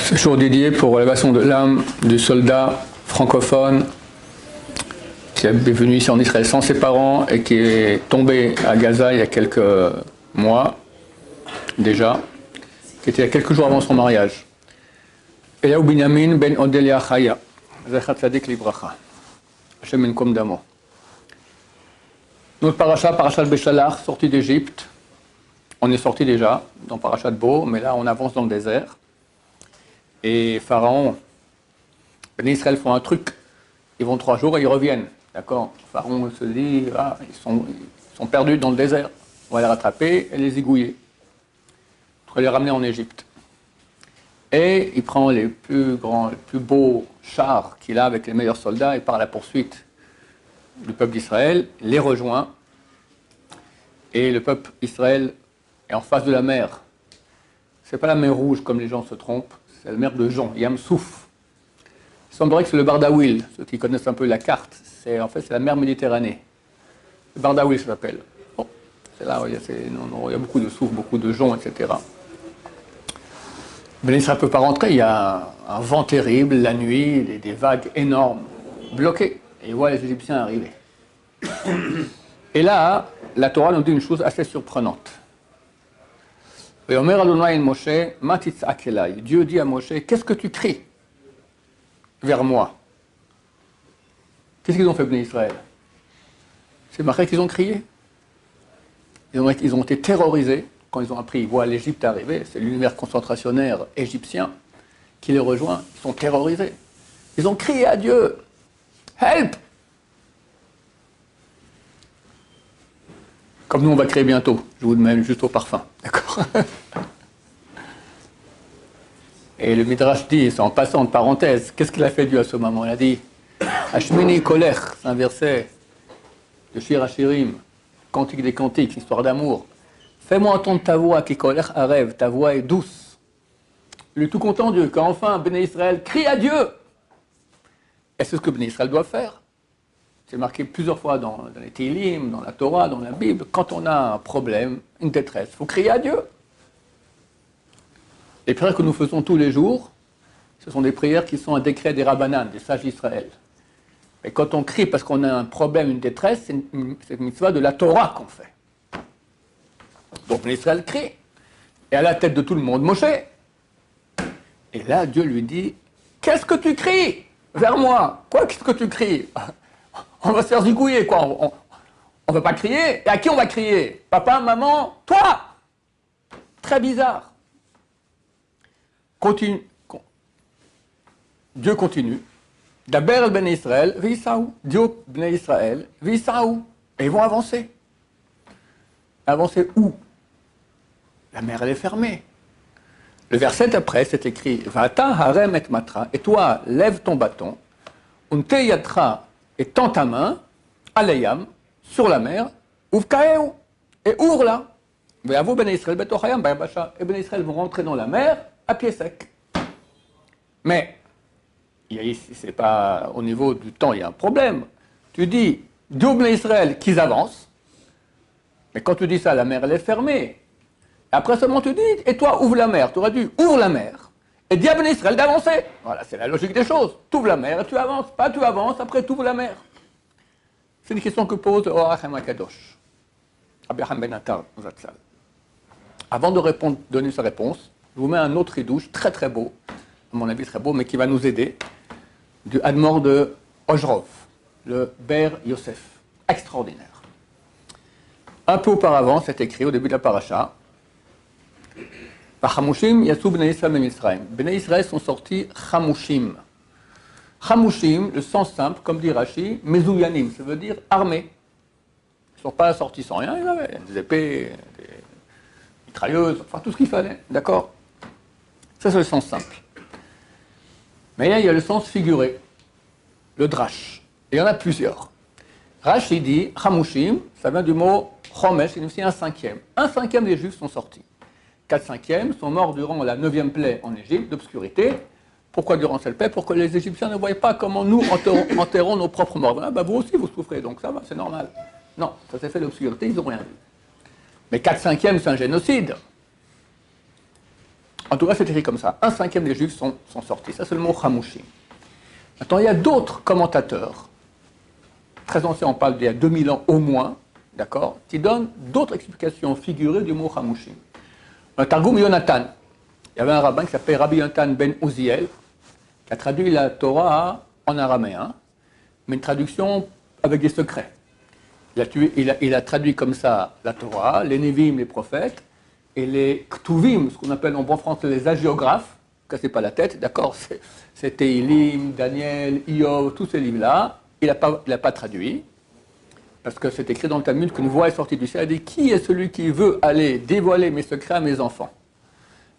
Ce jour dédié pour l'élévation de l'âme du soldat francophone qui est venu ici en Israël sans ses parents et qui est tombé à Gaza il y a quelques mois déjà, qui était il y a quelques jours avant son mariage. Eliyahu Binyamin ben Odelia Chaya, Zecher Tzadik Libracha, Hashem Enkom Damo. Notre parachat Beshalach, sorti d'Égypte. On est sorti déjà dans Parashat Bo, mais là on avance dans le désert. Et Pharaon, les Israël font un truc, ils vont 3 jours et ils reviennent. D'accord? Pharaon se dit, ah, ils sont perdus dans le désert, on va les rattraper et les égouiller. On va les ramener en Égypte. Et il prend les plus grands, les plus beaux chars qu'il a avec les meilleurs soldats et part à la poursuite du peuple d'Israël, les rejoint. Et le peuple d'Israël est en face de la mer. C'est pas la mer Rouge comme les gens se trompent, c'est la mer de Jon, Yam Souf. Il semblerait que c'est le Bardaouil, ceux qui connaissent un peu la carte, c'est la mer Méditerranée. Le Bardaouil ça s'appelle. Bon, c'est là où il y a beaucoup de souf, beaucoup de Jon, etc. Ben Israël ne peut pas rentrer, il y a un vent terrible, la nuit, des vagues énormes, bloquées. Et il voit les Égyptiens arriver. Et là, la Torah nous dit une chose assez surprenante. Dieu dit à Moshe, qu'est-ce que tu cries vers moi? Qu'est-ce qu'ils ont fait, Bnei Israël? C'est marqué qu'ils ont crié. Ils ont été terrorisés quand ils ont appris, ils voient l'Égypte arriver, c'est l'univers concentrationnaire égyptien qui les rejoint, ils sont terrorisés. Ils ont crié à Dieu, help! Comme nous on va crier bientôt, je vous demande juste au parfum, d'accord? Et le Midrash dit, c'est en passant de parenthèse, qu'est-ce qu'il a fait Dieu à ce moment? Il a dit, Hashmini Kolech, c'est un verset de Shir Hashirim, Cantique des Cantiques, histoire d'amour. Fais-moi entendre ta voix, qui Kolech Arev, ta voix est douce. Il est tout content Dieu, quand enfin Bnei Israël crie à Dieu. Et c'est ce que Bnei Israël doit faire. C'est marqué plusieurs fois dans les Tehillim, dans la Torah, dans la Bible. Quand on a un problème, une détresse, il faut crier à Dieu. Les prières que nous faisons tous les jours, ce sont des prières qui sont un décret des Rabbanan, des sages d'Israël. Et quand on crie parce qu'on a un problème, une détresse, c'est une mitzvah de la Torah qu'on fait. Donc l'Israël crie. Et à la tête de tout le monde, Moshe. Et là, Dieu lui dit, qu'est-ce que tu cries vers moi? Quoi, qu'est-ce que tu cries? On va se faire zigouiller, quoi. On ne va pas crier. Et à qui on va crier? Papa, maman, toi? Très bizarre. Dieu continue. D'Aber el ben Israël, v'Issaou. Dieu ben Israël, v'Issaou. Et ils vont avancer. Avancer où? La mer, elle est fermée. Le verset après, c'est écrit Vata harem et matra. Et toi, lève ton bâton. Unte yadra. Et tends ta main, alayam, sur la mer, uvkaeu, et ouvre-la. Et Ben Israël vont rentrer dans la mer à pied sec. Mais, c'est pas au niveau du temps, il y a un problème. Tu dis, Dieu Ben Israël qu'ils avancent, mais quand tu dis ça, la mer elle est fermée. Après seulement tu dis, et toi ouvre la mer. Tu aurais dû ouvre la mer. Et dis à Ben Israël d'avancer. Voilà, c'est la logique des choses. Tu ouvres la mer et tu avances. Pas tu avances, après tu ouvres la mer. C'est une question que pose le Orachem HaKadosh. Abraham Ben Attar Zatzal. Avant de donner sa réponse, je vous mets un autre ridouche très très beau, à mon avis très beau, mais qui va nous aider, du Admor de Ojrov, le Ber Yosef. Extraordinaire. Un peu auparavant, c'est écrit au début de la paracha, Chamushim yassou bnei Israël de Mitzrayim. Bnei Israël sont sortis chamushim. Chamushim, le sens simple, comme dit Rashi, mezouyanim, ça veut dire armés. Ils ne sont pas sortis sans rien, ils avaient des épées, des mitrailleuses, enfin tout ce qu'il fallait, d'accord? Ça c'est le sens simple. Mais là il y a le sens figuré, le drash. Et il y en a plusieurs. Rashi dit, chamushim, ça vient du mot chomesh, c'est aussi un cinquième. Un cinquième des Juifs sont sortis. 4/5 sont morts durant la 9e plaie en Égypte, d'obscurité. Pourquoi durant cette plaie? Pour que les Égyptiens ne voient pas comment nous enterrons nos propres morts. Ah, bah, vous aussi, vous souffrez, donc ça va, c'est normal. Non, ça s'est fait d'obscurité, ils n'ont rien vu. Mais 4/5, c'est un génocide. En tout cas, c'est écrit comme ça. Un cinquième des Juifs sont sortis. Ça, c'est le mot Hamushim. Maintenant, il y a d'autres commentateurs, très anciens, on parle d'il y a 2000 ans au moins, d'accord, qui donnent d'autres explications figurées du mot Hamushim. Dans le Targum Yonatan, il y avait un rabbin qui s'appelait Rabbi Yonatan ben Uziel, qui a traduit la Torah en araméen, mais une traduction avec des secrets. Il a traduit comme ça la Torah, les Nevim, les prophètes, et les Ktuvim, ce qu'on appelle en bon français les hagiographes, ne cassez pas la tête, d'accord, c'est Teilim, Daniel, Iov, tous ces livres-là, il n'a pas traduit, parce que c'est écrit dans le Talmud qu'une voix est sortie du ciel, elle dit « Qui est celui qui veut aller dévoiler mes secrets à mes enfants ?»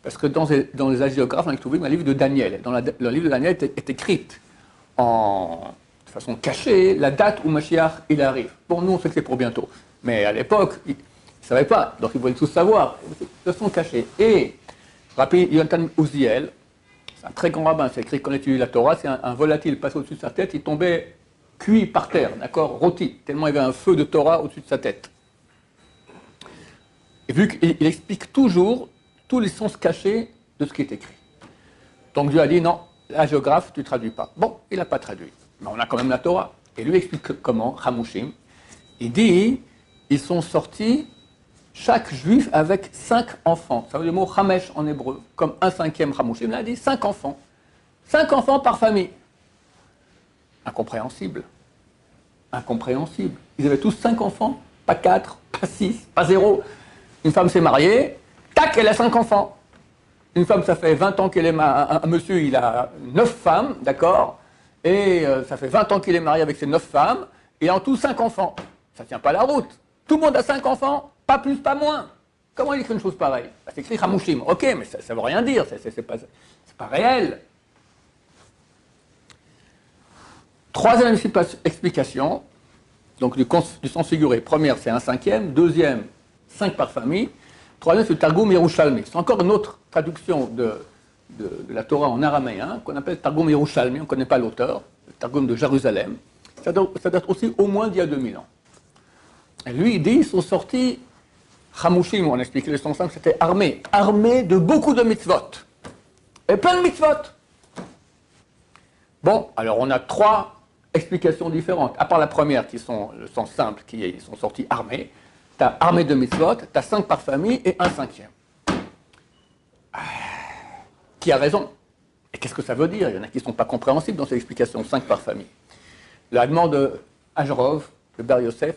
Parce que dans les hagiographes, dans les Ktuvim, un livre de Daniel, le livre de Daniel est écrite de façon cachée, la date où Mashiach il arrive. Bon, nous on sait que c'est pour bientôt, mais à l'époque, ils ne savaient pas, donc ils voulaient tous savoir, de façon cachée. Et Rabbi Yonatan Uziel, c'est un très grand rabbin, c'est écrit qu'on étudie la Torah, c'est un volatile passé au-dessus de sa tête, il tombait cuit par terre, d'accord, rôti, tellement il y avait un feu de Torah au-dessus de sa tête. Et vu qu'il explique toujours tous les sens cachés de ce qui est écrit. Donc Dieu a dit non, la géographe, tu ne traduis pas. Bon, il n'a pas traduit, mais on a quand même la Torah. Et lui explique comment, Hamushim, il dit, ils sont sortis, chaque juif avec 5 enfants. Ça veut dire le mot Hamesh en hébreu, comme un cinquième Hamushim, là, il dit 5 enfants. 5 enfants par famille. Incompréhensible. Incompréhensible. Ils avaient tous 5 enfants, pas 4, pas 6, pas 0. Une femme s'est mariée, tac, elle a 5 enfants. Une femme, ça fait 20 ans qu'elle est mariée. Un monsieur, il a 9 femmes, d'accord, et ça fait 20 ans qu'il est marié avec ses 9 femmes, et en tout 5 enfants. Ça ne tient pas la route. Tout le monde a 5 enfants, pas plus, pas moins. Comment il écrit une chose pareille? C'est écrit Hamushim. Ok, mais ça ne veut rien dire, c'est pas réel. Troisième explication, donc du sens figuré. Première, c'est un cinquième. Deuxième, 5 par famille. Troisième, c'est le Targum Yerushalmi. C'est encore une autre traduction de la Torah en araméen qu'on appelle Targum Yerushalmi. On ne connaît pas l'auteur, le Targum de Jérusalem. Ça date aussi au moins d'il y a 2000 ans. Et lui, il dit, ils sont sortis, Hamushim, on a expliqué le sens simple, c'était armé de beaucoup de mitzvot. Et plein de mitzvot. Bon, alors on a 3 explications différentes. À part la première, qui sont le sens simple, ils sont sortis armés. Tu as armé de mitzvot, tu as 5 par famille et un cinquième. Qui a raison? Et qu'est-ce que ça veut dire? Il y en a qui ne sont pas compréhensibles dans ces explications, 5 par famille. La demande de Ajarov, de Ber Yosef,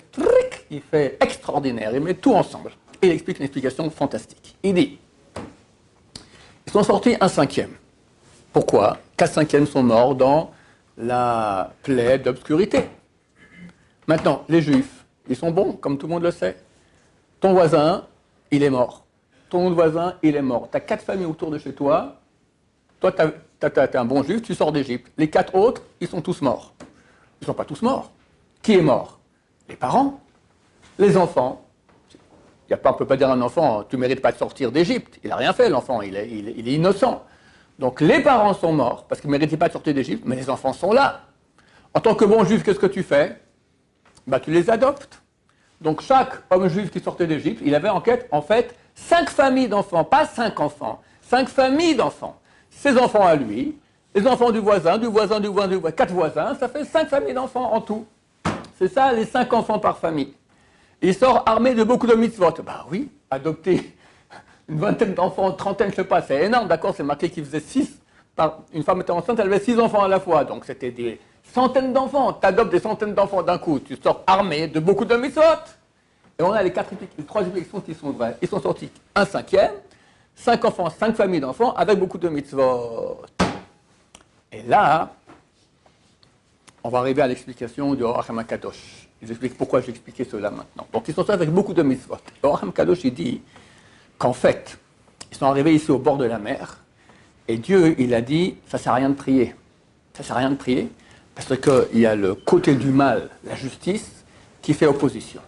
il fait extraordinaire, il met tout ensemble. Et il explique une explication fantastique. Il dit, ils sont sortis un cinquième. Pourquoi? 4 cinquièmes sont morts dans la plaie d'obscurité. Maintenant, les Juifs, ils sont bons, comme tout le monde le sait. Ton voisin, il est mort. Ton autre voisin, il est mort. Tu as 4 familles autour de chez toi. Toi, tu es un bon Juif, tu sors d'Égypte. Les 4 autres, ils sont tous morts. Ils ne sont pas tous morts. Qui est mort? Les parents, les enfants. On ne peut pas dire à un enfant, tu ne mérites pas de sortir d'Égypte. Il n'a rien fait, l'enfant, il est innocent. Donc les parents sont morts, parce qu'ils ne méritaient pas de sortir d'Égypte, mais les enfants sont là. En tant que bon juif, qu'est-ce que tu fais? Tu les adoptes. Donc chaque homme juif qui sortait d'Égypte, il avait en fait 5 familles d'enfants, pas 5 enfants, 5 familles d'enfants. Ses enfants à lui, les enfants du voisin, 4 voisins, ça fait 5 familles d'enfants en tout. C'est ça, les 5 enfants par famille. Il sort armé de beaucoup de mitzvot. Oui, adopter une vingtaine d'enfants, 30, je ne sais pas, c'est énorme, d'accord, c'est marqué qu'il faisait 6. Une femme était enceinte, elle avait 6 enfants à la fois, donc c'était des centaines d'enfants. Tu adoptes des centaines d'enfants d'un coup, tu sors armé de beaucoup de mitzvot. Et on a les 3 explications qui sont vraies. Ils sont sortis un cinquième, 5 enfants, 5 familles d'enfants, avec beaucoup de mitzvot. Et là, on va arriver à l'explication du Or HaKadosh. Ils expliquent pourquoi j'ai expliqué cela maintenant. Donc ils sont sortis avec beaucoup de mitzvot. Le Or HaKadosh, il dit qu'en fait, ils sont arrivés ici au bord de la mer, et Dieu, il a dit, ça ne sert à rien de prier. Ça ne sert à rien de prier, parce qu'il y a le côté du mal, la justice, qui fait opposition.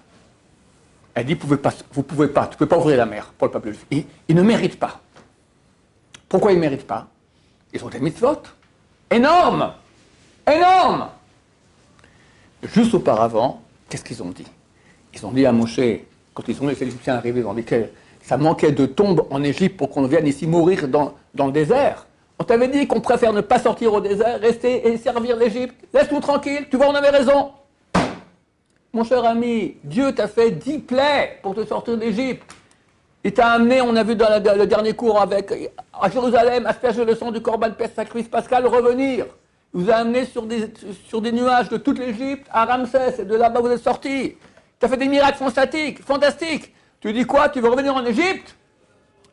Elle dit, vous ne pouvez pas ouvrir la mer pour le peuple juif. Ils ne méritent pas. Pourquoi ils ne méritent pas? Ils ont des mitzvot. Énormes! Énormes! Juste auparavant, qu'est-ce qu'ils ont dit? Ils ont dit à Moshe, quand ils ont vu les Égyptiens arriver, ils ont dit, Ça manquait de tombes en Égypte pour qu'on vienne ici mourir dans le désert. On t'avait dit qu'on préfère ne pas sortir au désert, rester et servir l'Égypte. Laisse-nous tranquille, tu vois, on avait raison. Mon cher ami, Dieu t'a fait 10 plaies pour te sortir d'Égypte. Il t'a amené, on a vu dans le dernier cours à Jérusalem, asperger le sang du Corban Pèse sacrifice pascal, revenir. Il vous a amené sur des nuages de toute l'Égypte à Ramsès, et de là-bas vous êtes sortis. Tu as fait des miracles fantastiques. Tu dis quoi? Tu veux revenir en Égypte?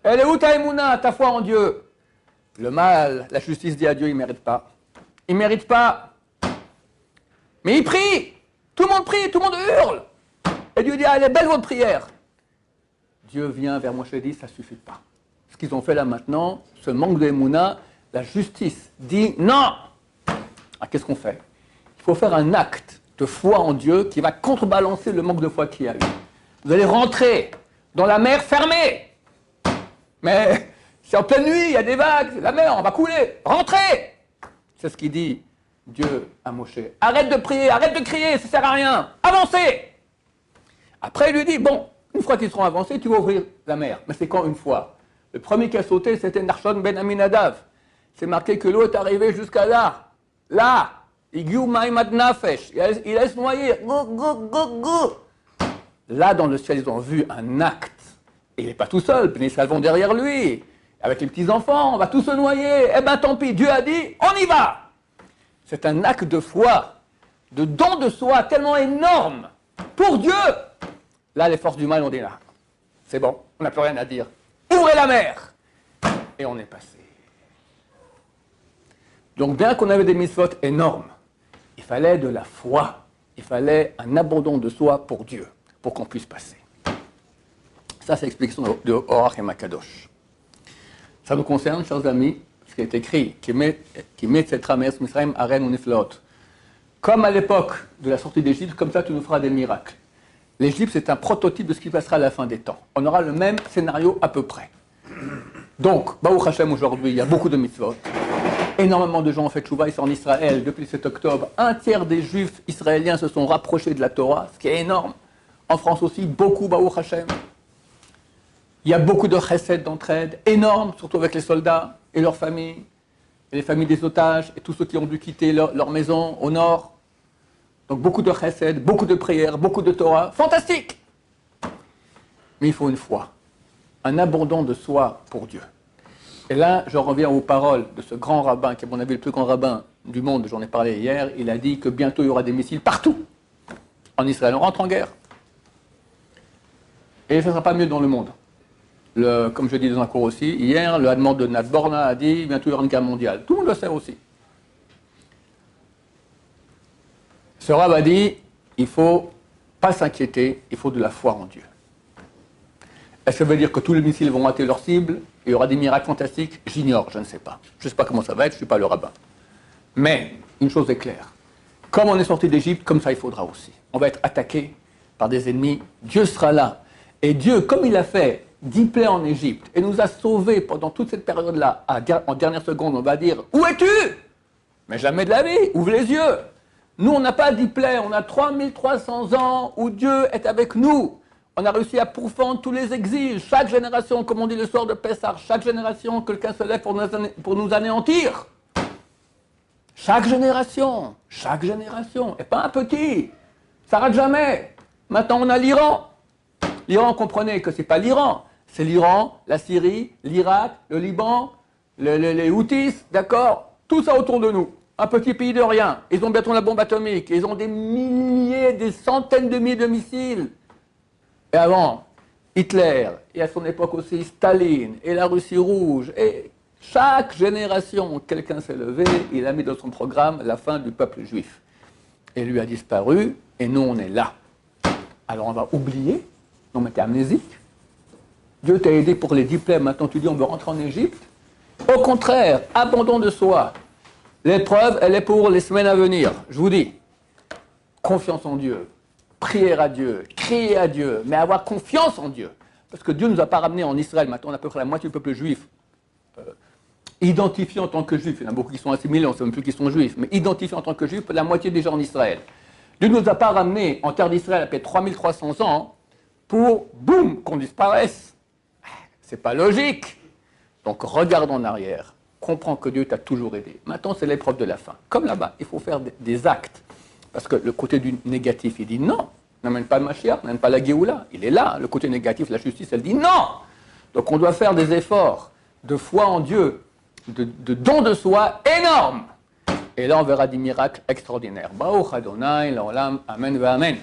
Elle est où ta émouna, ta foi en Dieu? Le mal, la justice dit à Dieu, il ne mérite pas. Il ne mérite pas. Mais il prie. Tout le monde prie, tout le monde hurle. Et Dieu dit, ah, elle est belle votre prière. Dieu vient vers Moshe et dit, ça ne suffit pas. Ce qu'ils ont fait là maintenant, ce manque d'émouna, la justice dit non. Ah, qu'est-ce qu'on fait? Il faut faire un acte de foi en Dieu qui va contrebalancer le manque de foi qu'il y a eu. Vous allez rentrer dans la mer fermée. Mais c'est en pleine nuit, il y a des vagues, la mer, on va couler. Rentrez! C'est ce qu'il dit Dieu à Moshe. Arrête de prier, arrête de crier, ça ne sert à rien. Avancez! Après, il lui dit, bon, une fois qu'ils seront avancés, tu vas ouvrir la mer. Mais c'est quand une fois? Le premier qui a sauté, c'était Narshon ben Aminadav. C'est marqué que l'eau est arrivée jusqu'à là. Là! Il a se noyer. Là, dans le ciel, ils ont vu un acte. Et il n'est pas tout seul, les Israël vont derrière lui. Avec les petits-enfants, on va tous se noyer. Eh bien, tant pis, Dieu a dit, on y va. C'est un acte de foi, de don de soi tellement énorme pour Dieu. Là, les forces du mal ont dit, là, c'est bon, on n'a plus rien à dire. Ouvrez la mer. Et on est passé. Donc, bien qu'on avait des mitzvot énormes, il fallait de la foi. Il fallait un abandon de soi pour Dieu, pour qu'on puisse passer. Ça, c'est l'explication de Orach et Makadosh. Ça nous concerne, chers amis, ce qui est écrit, qui met cette ramesse Misraim Aren ou Niflaot. Comme à l'époque de la sortie d'Égypte, comme ça tu nous feras des miracles. L'Égypte, c'est un prototype de ce qui passera à la fin des temps. On aura le même scénario à peu près. Donc, Baruch Hashem, aujourd'hui, il y a beaucoup de mitzvot. Énormément de gens ont fait tchouva ici en Israël depuis le 7 octobre. Un tiers des juifs israéliens se sont rapprochés de la Torah, ce qui est énorme. En France aussi, beaucoup, Baruch Hashem. Il y a beaucoup de chesed d'entraide, énorme, surtout avec les soldats et leurs familles, et les familles des otages, et tous ceux qui ont dû quitter leur maison au nord. Donc beaucoup de chesed, beaucoup de prières, beaucoup de Torah, fantastique. Mais il faut une foi, un abandon de soi pour Dieu. Et là, je reviens aux paroles de ce grand rabbin, qui est à mon avis le plus grand rabbin du monde, j'en ai parlé hier. Il a dit que bientôt il y aura des missiles partout. En Israël, on rentre en guerre. Et ce ne sera pas mieux dans le monde. Comme je dis dans un cours aussi, hier, le Hadmon de Nadborna a dit bientôt il y aura une guerre mondiale. Tout le monde le sait aussi. Ce rabbin a dit il ne faut pas s'inquiéter, il faut de la foi en Dieu. Est-ce que ça veut dire que tous les missiles vont rater leur cible et il y aura des miracles fantastiques? J'ignore, je ne sais pas. Je ne sais pas comment ça va être, je ne suis pas le rabbin. Mais une chose est claire. Comme on est sorti d'Égypte, comme ça il faudra aussi. On va être attaqué par des ennemis. Dieu sera là. Et Dieu, comme il a fait 10 plaies en Égypte et nous a sauvés pendant toute cette période-là, en dernière seconde, on va dire « Où es-tu » Mais jamais de la vie, ouvre les yeux. Nous, on n'a pas 10 plaies, on a 3300 ans où Dieu est avec nous. On a réussi à pourfendre tous les exils. Chaque génération, comme on dit le soir de Pessah, chaque génération, quelqu'un se lève pour nous anéantir. Chaque génération, et pas un petit. Ça rate jamais. Maintenant, on a l'Iran. L'Iran, comprenez que ce n'est pas l'Iran. C'est l'Iran, la Syrie, l'Irak, le Liban, les Houthis, d'accord? Tout ça autour de nous. Un petit pays de rien. Ils ont bientôt la bombe atomique. Ils ont des milliers, des centaines de milliers de missiles. Et avant, Hitler, et à son époque aussi Staline, et la Russie rouge, et chaque génération, quelqu'un s'est levé, il a mis dans son programme la fin du peuple juif. Et lui a disparu, et nous on est là. Alors on va oublier, non mais t'es amnésique. Dieu t'a aidé pour les 10 plaies, maintenant tu dis on veut rentrer en Égypte. Au contraire, abandon de soi. L'épreuve, elle est pour les semaines à venir. Je vous dis, confiance en Dieu, prier à Dieu, crier à Dieu, mais avoir confiance en Dieu. Parce que Dieu ne nous a pas ramenés en Israël, maintenant on a à peu près la moitié du peuple juif, identifié en tant que juif. Il y en a beaucoup qui sont assimilés, on ne sait même plus qui sont juifs, mais identifié en tant que juif, la moitié déjà en Israël. Dieu ne nous a pas ramenés en terre d'Israël après 3300 ans pour, boum, qu'on disparaisse. C'est pas logique. Donc regarde en arrière, comprends que Dieu t'a toujours aidé. Maintenant, c'est l'épreuve de la fin. Comme là-bas, il faut faire des actes. Parce que le côté du négatif, il dit non, n'amène pas le Mashiach, n'amène pas la Géoula. Il est là. Le côté négatif, la justice, elle dit non. Donc on doit faire des efforts de foi en Dieu, de don de soi énorme. Et là, on verra des miracles extraordinaires. Baruch Adonai, l'olam, amen, amen.